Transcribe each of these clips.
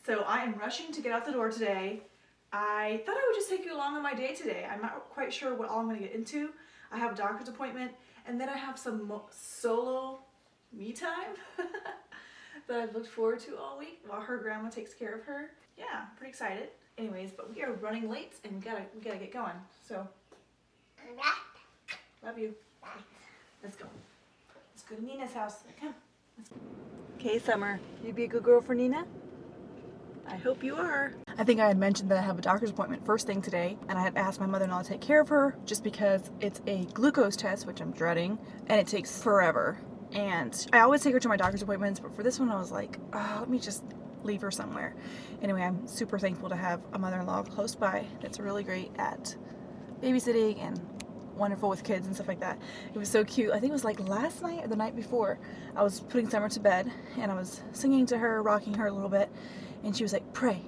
So I am rushing to get out the door today. I thought I would just take you along on my day today. I'm not quite sure what all I'm going to get into. I have a doctor's appointment, and then I have some solo me time that I've looked forward to all week while her grandma takes care of her. Yeah, pretty excited. Anyways, but we are running late and we gotta get going. So love you. Let's go. Let's go to Nina's house. Come. Let's go. Okay, Summer, you be a good girl for Nina? I hope you are. I think I had mentioned that I have a doctor's appointment first thing today, and I had asked my mother-in-law to take care of her just because it's a glucose test, which I'm dreading, and it takes forever. And I always take her to my doctor's appointments, but for this one I was like, oh, let me just leave her somewhere. Anyway, I'm super thankful to have a mother-in-law close by that's really great at babysitting and wonderful with kids and stuff like that. It was so cute. I think it was like last night or the night before. I was putting Summer to bed and I was singing to her, rocking her a little bit, and she was like, pray,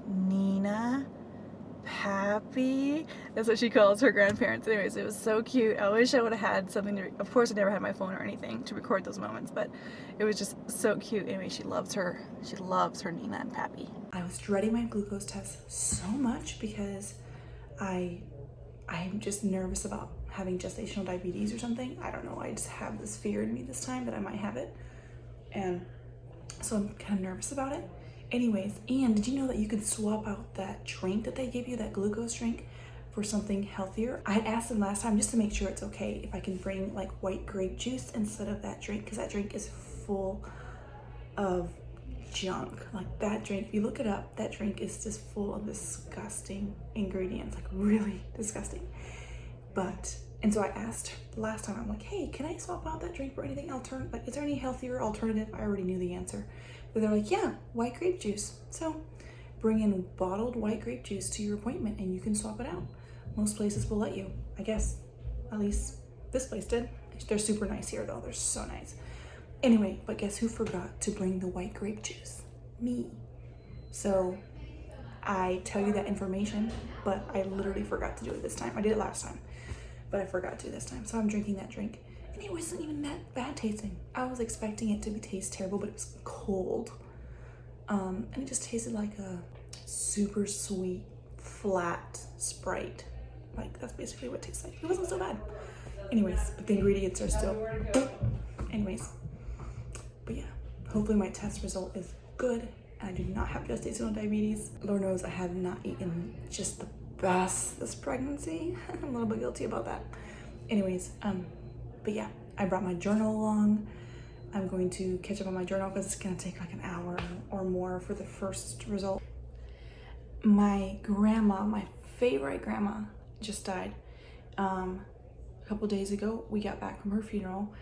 Nina, Pappy. That's what she calls her grandparents. Anyways, it was so cute. I wish I would have had something to, of course I never had my phone or anything to record those moments, but it was just so cute. Anyway, she loves her Nina and Pappy. I was dreading my glucose test so much because I'm just nervous about having gestational diabetes or something. I don't know, I just have this fear in me this time that I might have it. And so I'm kind of nervous about it. Anyways, and did you know that you can swap out that drink that they give you, that glucose drink, for something healthier? I had asked them last time just to make sure it's okay if I can bring like white grape juice instead of that drink, because that drink is full of junk. Like that drink, if you look it up, that drink is just full of disgusting ingredients, like really disgusting. And so I asked last time, I'm like, hey, can I swap out that drink for anything alternative? Like, is there any healthier alternative? I already knew the answer. But they're like, yeah, white grape juice. So bring in bottled white grape juice to your appointment and you can swap it out. Most places will let you, I guess. At least this place did. They're super nice here though, they're so nice. Anyway, but guess who forgot to bring the white grape juice? Me. So I tell you that information, but I literally forgot to do it this time. I did it last time, but I forgot to this time. So I'm drinking that drink. And it wasn't even that bad tasting. I was expecting it to taste terrible, but it was cold. And it just tasted like a super sweet, flat Sprite. Like, that's basically what it tastes like. It wasn't so bad. Anyways, but the ingredients are still... Anyways. But yeah, hopefully my test result is good. I do not have gestational diabetes. Lord knows I have not eaten just the best this pregnancy. I'm a little bit guilty about that. Anyways, but yeah, I brought my journal along. I'm going to catch up on my journal because it's gonna take like an hour or more for the first result. My grandma, my favorite grandma, just died. A couple days ago, we got back from her funeral.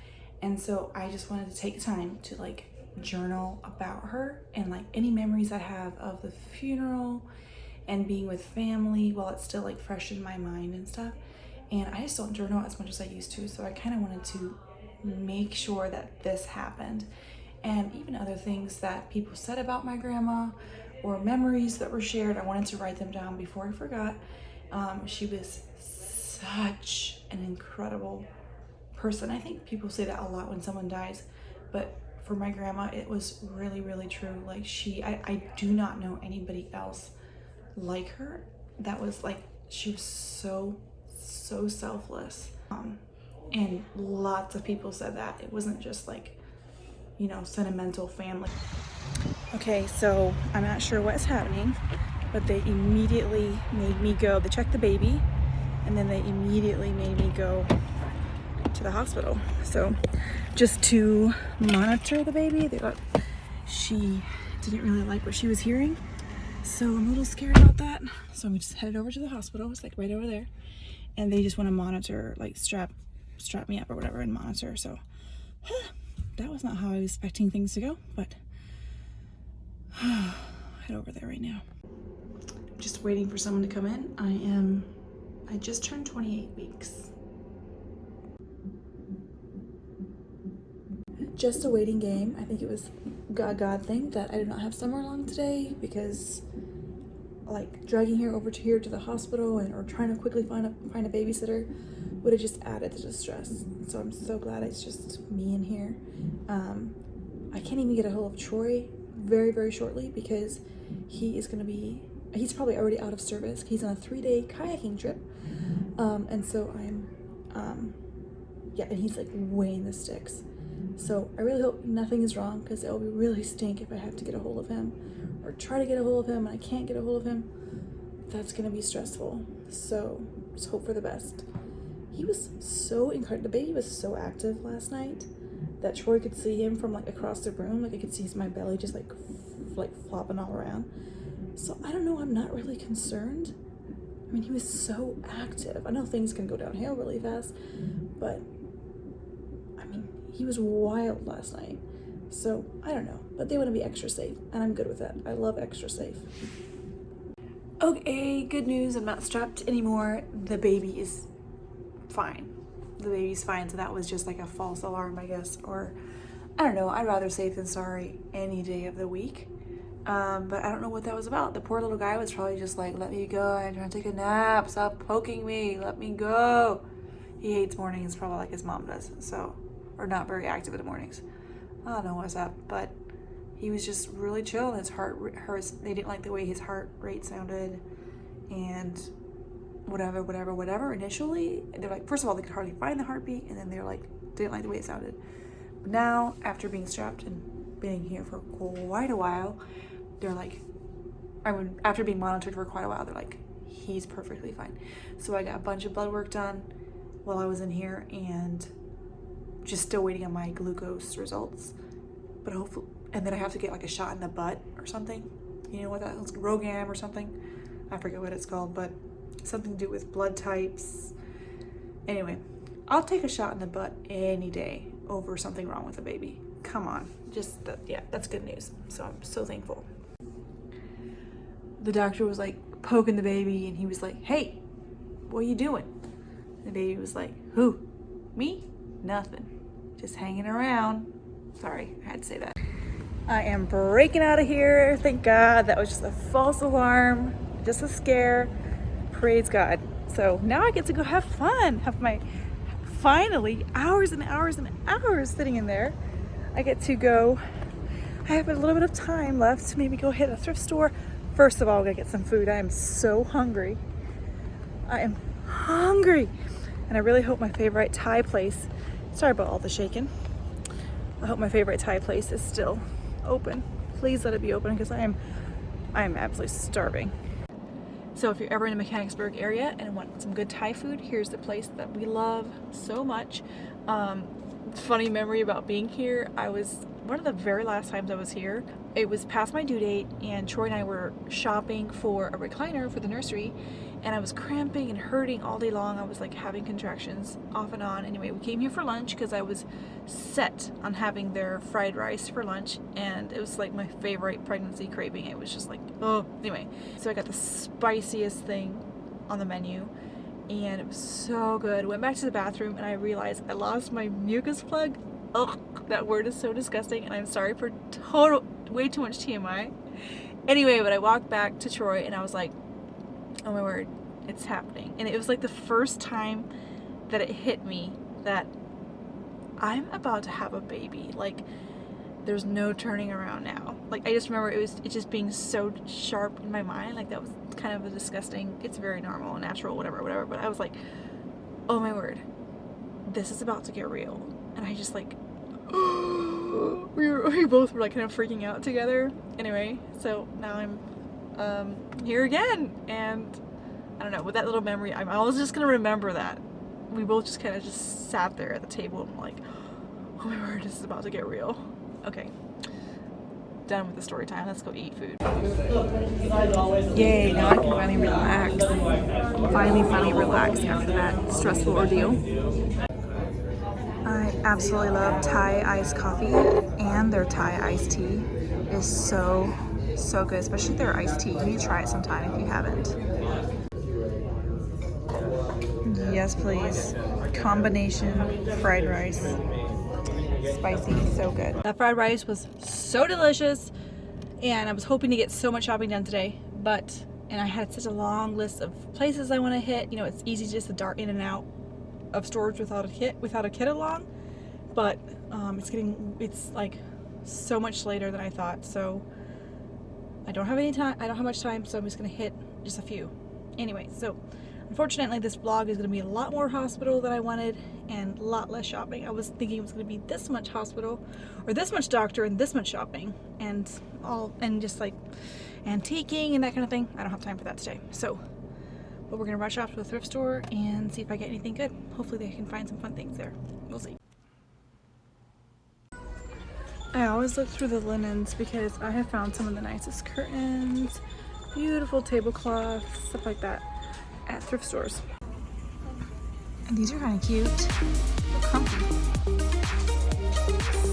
And so I just wanted to take time to like journal about her and like any memories I have of the funeral and being with family while it's still like fresh in my mind and stuff. And I just don't journal as much as I used to, so I kind of wanted to make sure that this happened. And even other things that people said about my grandma or memories that were shared, I wanted to write them down before I forgot. She was such an incredible person. I think people say that a lot when someone dies, but for my grandma, it was really, really true. Like I do not know anybody else like her. That was like, she was so selfless. And lots of people said that. It wasn't just like, you know, sentimental family. Okay, so I'm not sure what's happening, but they immediately made me go. They checked the baby, and then they immediately made me go to the hospital. So just to monitor the baby, they thought she didn't really like what she was hearing. So I'm a little scared about that. So we just headed over to the hospital. It's like right over there. And they just want to monitor, like strap me up or whatever and monitor. So that was not how I was expecting things to go, but head over there right now. Just waiting for someone to come in. I just turned 28 weeks. Just a waiting game. I think it was a God thing that I did not have Summer along today, because like dragging her over to the hospital or trying to quickly find a babysitter would have just added to the stress. So I'm so glad it's just me in here. I can't even get a hold of Troy very, very shortly because he is gonna be, he's probably already out of service. He's on a 3-day kayaking trip. And so yeah, and he's like weighing the sticks. So I really hope nothing is wrong, because it will be really stink if I have to get a hold of him or try to get a hold of him and I can't get a hold of him. That's gonna be stressful. So just hope for the best. He was so incredible. The baby was so active last night that Troy could see him from like across the room. Like I could see my belly just like flopping all around. So I don't know, I'm not really concerned. I mean, he was so active. I know things can go downhill really fast, but I mean, he was wild last night. So I don't know, but they want to be extra safe, and I'm good with that. I love extra safe. Okay, good news. I'm not strapped anymore. The baby is fine. The baby's fine. So that was just like a false alarm, I guess, or I don't know. I'd rather safe than sorry any day of the week. But I don't know what that was about. The poor little guy was probably just like, let me go. I'm trying to take a nap. Stop poking me. Let me go. He hates mornings, probably like his mom does. So, or not very active in the mornings. I don't know what's up, but he was just really chill. His they didn't like the way his heart rate sounded, and whatever. Initially, they're like, first of all, they could hardly find the heartbeat, and then they're like, didn't like the way it sounded. But now, after being strapped and being here for quite a while, they're like, after being monitored for quite a while, they're like, he's perfectly fine. So I got a bunch of blood work done while I was in here, and just still waiting on my glucose results. But hopefully, and then I have to get like a shot in the butt or something. You know what that is? Rogam or something. I forget what it's called, but something to do with blood types. Anyway, I'll take a shot in the butt any day over something wrong with the baby. Come on. Yeah, that's good news. So I'm so thankful. The doctor was like poking the baby, and he was like, hey, what are you doing? The baby was like, who? Me? Nothing. Just hanging around. Sorry, I had to say that. I am breaking out of here. Thank God. That was just a false alarm. Just a scare. Praise God. So now I get to go have fun. Have my, finally, hours and hours and hours sitting in there. I get to go, I have a little bit of time left to maybe go hit a thrift store. First of all, I gotta get some food. I am so hungry. I am hungry. And I really hope my favorite Thai place, sorry about all the shaking. I hope my favorite Thai place is still open. Please let it be open, because I am absolutely starving. So if you're ever in the Mechanicsburg area and want some good Thai food, here's the place that we love so much. Funny memory about being here. One of the very last times I was here, it was past my due date, and Troy and I were shopping for a recliner for the nursery, and I was cramping and hurting all day long. I was like having contractions off and on. Anyway, we came here for lunch because I was set on having their fried rice for lunch, and it was like my favorite pregnancy craving. It was just like, oh, anyway. So I got the spiciest thing on the menu, and it was so good. Went back to the bathroom, and I realized I lost my mucus plug. Ugh, that word is so disgusting, and I'm sorry for way too much TMI. Anyway, but I walked back to Troy, and I was like, oh my word, it's happening. And it was like the first time that it hit me that I'm about to have a baby. Like, there's no turning around now. Like, I just remember it just being so sharp in my mind. Like, that was kind of a disgusting, it's very normal and natural, whatever. But I was like, oh my word, this is about to get real. And I just like, we both were like kind of freaking out together. Anyway, so now I'm here again, and I don't know, with that little memory, I was just gonna remember that. We both just kind of just sat there at the table and like, oh my word, this is about to get real. Okay, done with the story time. Let's go eat food. Yay, now I can finally relax. Finally relax after that stressful ordeal. I absolutely love Thai iced coffee, and their Thai iced tea is so good, especially their iced tea. You need to try it sometime if you haven't. Yes, please. Combination fried rice. Spicy, so good. That fried rice was so delicious, and I was hoping to get so much shopping done today, and I had such a long list of places I want to hit. You know, it's easy just to dart in and out of stores without a kid along, but it's like so much later than I thought. So I don't have any time. I don't have much time, so I'm just gonna hit just a few. Anyway, so unfortunately this vlog is gonna be a lot more hospital than I wanted and a lot less shopping. I was thinking it was gonna be this much hospital or this much doctor and this much shopping and just like antiquing and that kind of thing. I don't have time for that today. So, but we're gonna rush off to a thrift store and see if I get anything good. Hopefully they can find some fun things there. We'll see. I always look through the linens because I have found some of the nicest curtains, beautiful tablecloths, stuff like that at thrift stores. And these are kind of cute. They're comfy.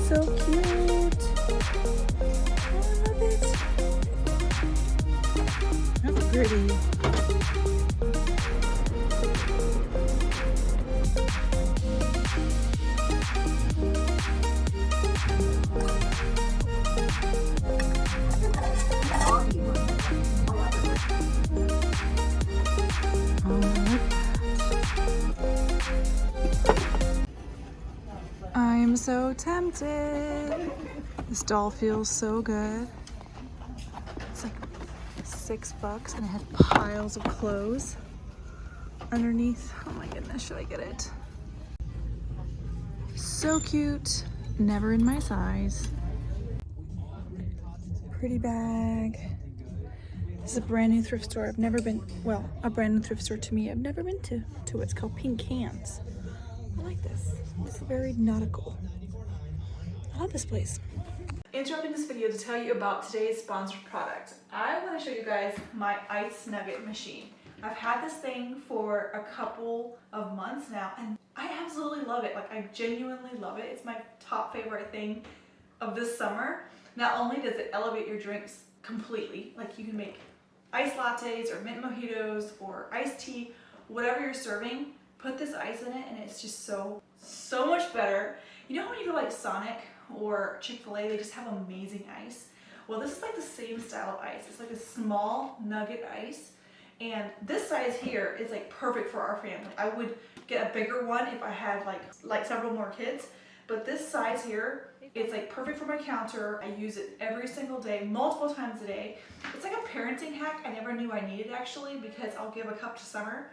So cute. Oh, I love it. That's pretty. I'm so tempted. This doll feels so good. It's like $6 and it had piles of clothes underneath. Oh my goodness, should I get it? So cute. Never in my size. Pretty bag. This is a brand new thrift store. I've never been, well, a brand new thrift store to me. I've never been to it. It's called Pink Cans. I like this. It's very nautical. I love this place. Interrupting this video to tell you about today's sponsored product. I want to show you guys my ice nugget machine. I've had this thing for a couple of months now and I absolutely love it. Like, I genuinely love it. It's my top favorite thing of this summer. Not only does it elevate your drinks completely, like you can make iced lattes or mint mojitos or iced tea, whatever you're serving, put this ice in it and it's just so much better. You know when you go like Sonic or Chick-fil-A, they just have amazing ice? Well, this is like the same style of ice. It's like a small nugget ice. And this size here is like perfect for our family. I would get a bigger one if I had like several more kids. But this size here, it's like perfect for my counter. I use it every single day, multiple times a day. It's like a parenting hack I never knew I needed actually, because I'll give a cup to Summer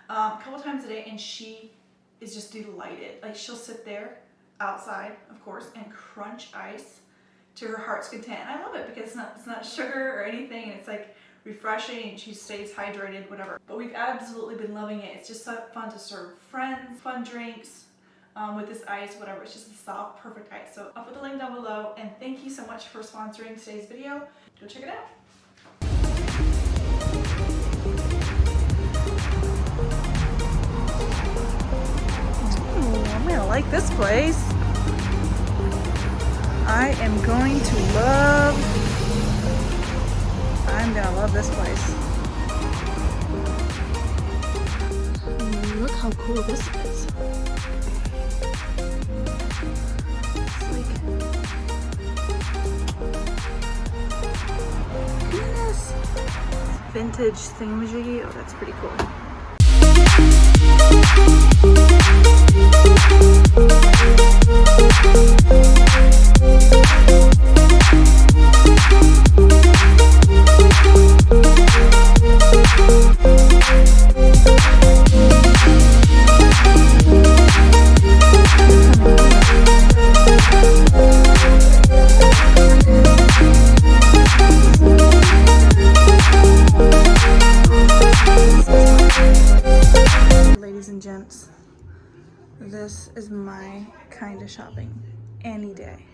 a couple times a day and she is just delighted. Like, she'll sit there outside, of course, and crunch ice to her heart's content. And I love it because it's not sugar or anything, and it's like refreshing and she stays hydrated, whatever. But we've absolutely been loving it. It's just so fun to serve friends, fun drinks with this ice, whatever. It's just a soft, perfect ice. So I'll put the link down below, and thank you so much for sponsoring today's video. Go check it out. I'm gonna like this place. I'm gonna love this place. Look how cool this is. It's like, goodness. Vintage thingamajiggy. Oh, that's pretty cool. Ladies and gents, this is my kind of shopping. Any day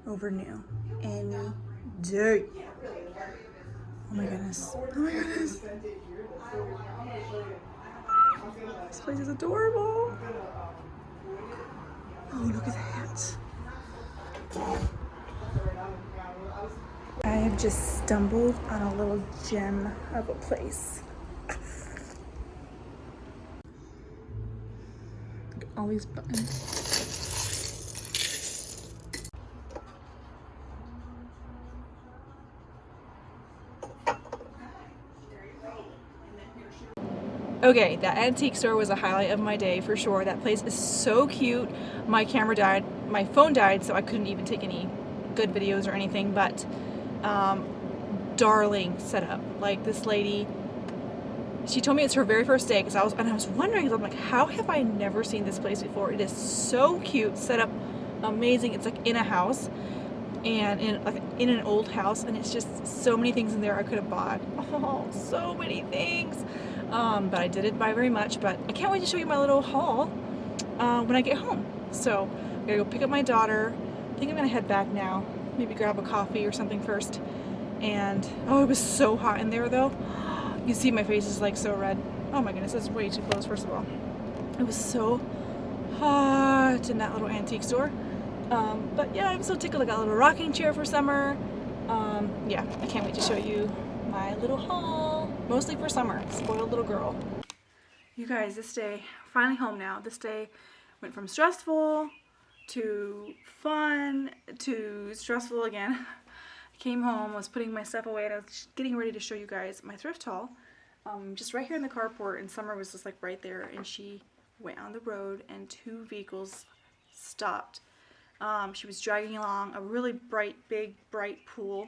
over new. Any day. Oh my goodness. Oh my goodness. This place is adorable. Oh, look at that. I have just stumbled on a little gem of a place. Look at all these buttons. Okay, that antique store was a highlight of my day for sure. That place is so cute. My camera died, my phone died, so I couldn't even take any good videos or anything, but darling setup. Like, this lady, she told me it's her very first day, because I was wondering, I'm like, how have I never seen this place before? It is so cute, set up amazing. It's like in a house, and in an old house, and it's just so many things in there I could have bought. Oh, so many things. But I didn't buy very much, but I can't wait to show you my little haul when I get home. So I'm gonna go pick up my daughter. I think I'm gonna head back now, maybe grab a coffee or something first. And oh, it was so hot in there though. You see my face is like so red. Oh my goodness, that's way too close. First of all, it was so hot in that little antique store. But yeah, I'm so tickled. I got a little rocking chair for summer. Yeah, I can't wait to show you my little haul, mostly for summer. Spoiled little girl. You guys, this day, finally home now. This day went from stressful to fun to stressful again. I came home, was putting my stuff away, and I was getting ready to show you guys my thrift haul. Just right here in the carport, and Summer was just like right there, and she went on the road and 2 vehicles stopped. She was dragging along a really bright, big, bright pool,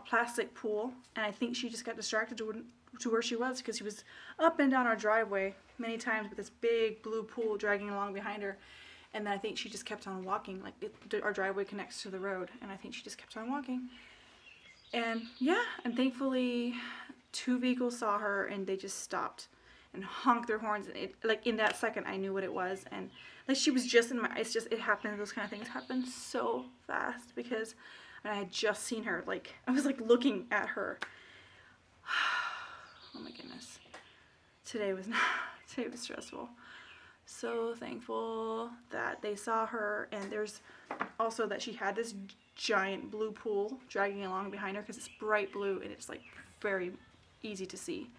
plastic pool, and I think she just got distracted to where she was, because she was up and down our driveway many times with this big blue pool dragging along behind her, and then I think she just kept on walking. Like, our driveway connects to the road, and I think she just kept on walking. And yeah, and thankfully 2 vehicles saw her, and they just stopped and honked their horns, and like in that second I knew what it was. And like, she was just in my, it's just, it happened, those kind of things happen so fast, because I had just seen her, like I was like looking at her. Oh my goodness, today was stressful. So thankful that they saw her, and there's also that she had this giant blue pool dragging along behind her, because it's bright blue and it's like very easy to see.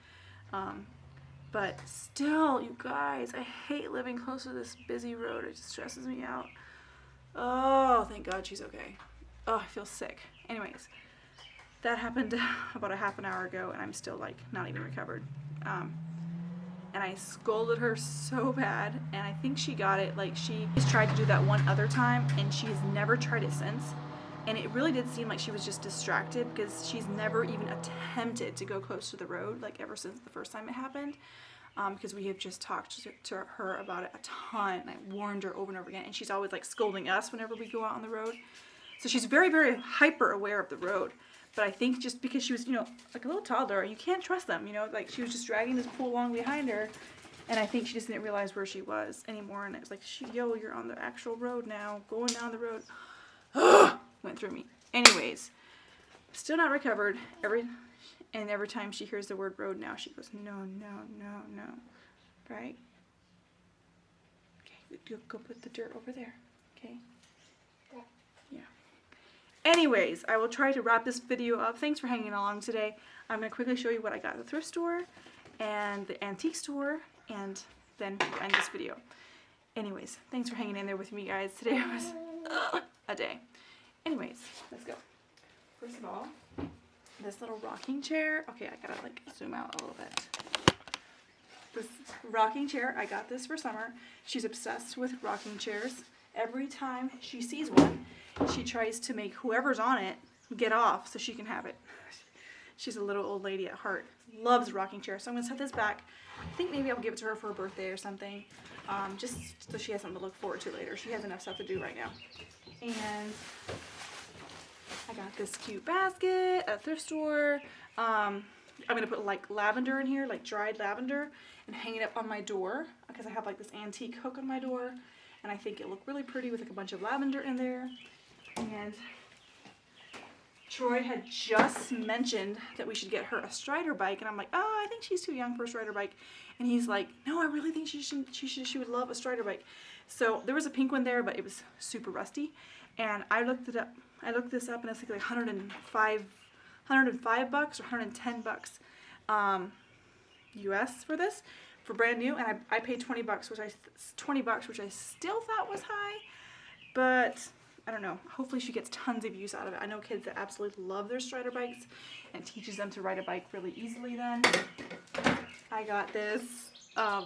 But still, you guys, I hate living close to this busy road. It just stresses me out. Oh, thank God she's okay. Oh, I feel sick. Anyways, that happened about a half an hour ago, and I'm still like not even recovered. And I scolded her so bad, and I think she got it. Like, she tried to do that one other time, and she's never tried it since. And it really did seem like she was just distracted, because she's never even attempted to go close to the road, like ever since the first time it happened. Because we have just talked to her about it a ton, and I warned her over and over again, and she's always like scolding us whenever we go out on the road. So she's very, very hyper aware of the road. But I think just because she was, you know, like a little toddler, you can't trust them, you know, like she was just dragging this pool along behind her, and I think she just didn't realize where she was anymore, and it was like, yo, you're on the actual road now, going down the road. Went through me. Anyways, still not recovered. Every time she hears the word road now, she goes, no, no, no, no. Right? Okay, go put the dirt over there. Okay? Yeah. Anyways, I will try to wrap this video up. Thanks for hanging along today. I'm going to quickly show you what I got at the thrift store and the antique store, and then we'll end this video. Anyways, thanks for hanging in there with me, guys. Today was a day. Anyways, let's go. First of all, this little rocking chair. Okay, I gotta like zoom out a little bit. This rocking chair, I got this for Summer. She's obsessed with rocking chairs. Every time she sees one, she tries to make whoever's on it get off so she can have it. She's a little old lady at heart. Loves rocking chairs. So I'm gonna set this back. I think maybe I'll give it to her for her birthday or something. Just so she has something to look forward to later. She has enough stuff to do right now. And I got this cute basket at a thrift store. I'm gonna put like lavender in here, like dried lavender, and hang it up on my door, because I have like this antique hook on my door, and I think it looked really pretty with like a bunch of lavender in there. And Troy had just mentioned that we should get her a Strider bike, and I'm like, oh, I think she's too young for a Strider bike. And he's like, no, I really think she would love a Strider bike. So there was a pink one there, but it was super rusty. And I looked it up. I looked this up, and it's like $105 bucks or $110 US for this, for brand new. And I paid $20, which I still thought was high, but I don't know. Hopefully she gets tons of use out of it. I know kids that absolutely love their Strider bikes, and teaches them to ride a bike really easily then. I got this I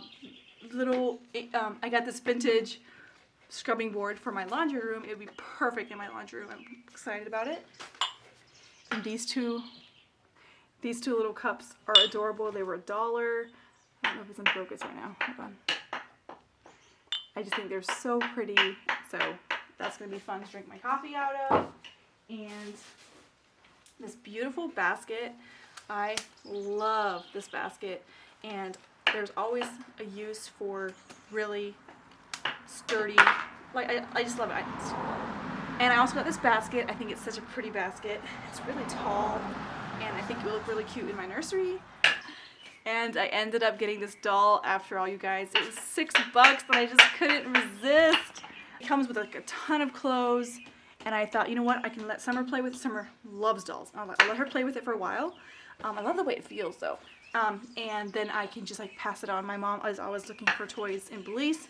got this vintage scrubbing board for my laundry room. It would be perfect in my laundry room. I'm excited about it. And these two These two little cups are adorable. They were $1. I don't know if it's in focus right now. Hold on. I just think they're so pretty. So that's going to be fun to drink my coffee out of. And this beautiful basket. I love this basket. And there's always a use for really sturdy, like I just love it. And I also got this basket. I think it's such a pretty basket. It's really tall, and I think it will look really cute in my nursery. And I ended up getting this doll after all, you guys. It was $6, but I just couldn't resist. It comes with like a ton of clothes, and I thought, you know what, I can let Summer play with it. Summer loves dolls. I'll let her play with it for a while. I love the way it feels though. And then I can just like pass it on. My mom is always looking for toys in Belize,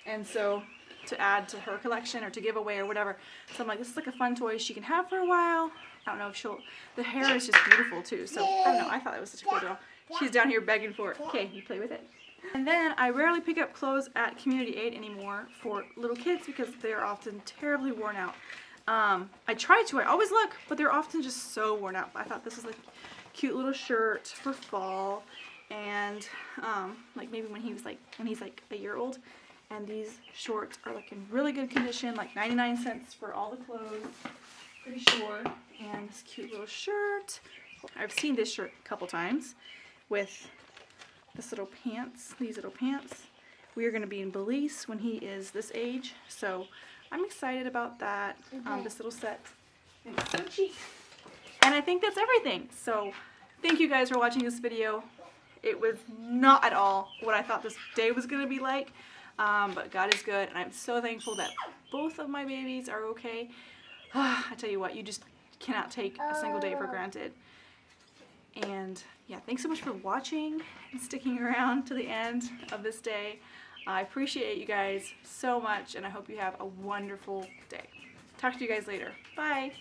and so to add to her collection or to give away or whatever. So I'm like, this is like a fun toy she can have for a while. I don't know if she'll, the hair is just beautiful too. So I don't know, I thought it was such a cool doll. She's down here begging for it. Okay, you play with it. And then I rarely pick up clothes at Community Aid anymore for little kids because they're often terribly worn out. I try to, I always look, but they're often just so worn out. I thought this was like a cute little shirt for fall, and like maybe when he's like a year old. And these shorts are like in really good condition, like 99 cents for all the clothes, pretty sure. And this cute little shirt. I've seen this shirt a couple times with this little pants, these little pants. We are going to be in Belize when he is this age, so I'm excited about that. This little set. And it's so cheap. And I think that's everything. So thank you guys for watching this video. It was not at all what I thought this day was going to be like. But God is good, and I'm so thankful that both of my babies are okay. I tell you what, you just cannot take a single day for granted. And yeah, thanks so much for watching and sticking around to the end of this day. I appreciate you guys so much, and I hope you have a wonderful day. Talk to you guys later. Bye!